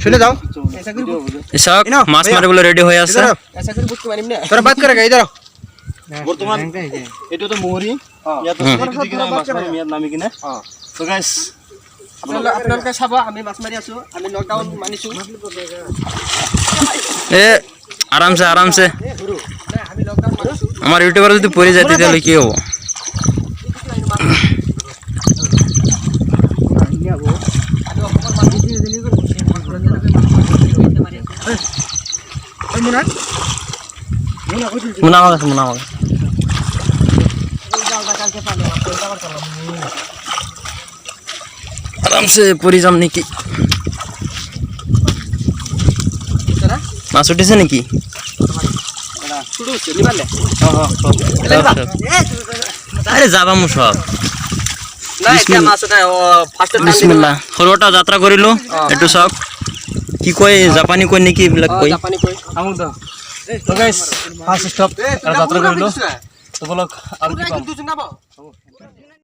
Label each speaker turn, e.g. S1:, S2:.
S1: শুনে যাও
S2: ইসাক মাছ মারিবলে রেডি হয়ে আছে
S1: তোরা বাদ করে ইধর
S3: বর্তমান এটা তো মোহরি ইয়াত মাছ মারি মিয়াত নামি কিনে তো গাইস
S1: আপোনালোকে চাব আমি মাছ মাৰি আছো আমি লকডাউন মানিছো
S2: এ আরামসে আরামসে
S1: আমি লকডাউন মানিছো
S2: আমার ইউটিউবার যদি পড়ে যায় তাহলে কি হবে মুনা আরামসে পড়ে যাম নাকি মাছ উঠেছে নাকি আরে যাবা মু সব বিসমিল্লাহ সৰুটা যাত্ৰা কৰিলো এটো চাওক কি কয় জাপানী কয় নেকি এইবিলাক কয়
S3: আমুক দা তো গাইস ফার্স্ট স্টপ যাত্রা কৰিলো তো বলক আৰু কি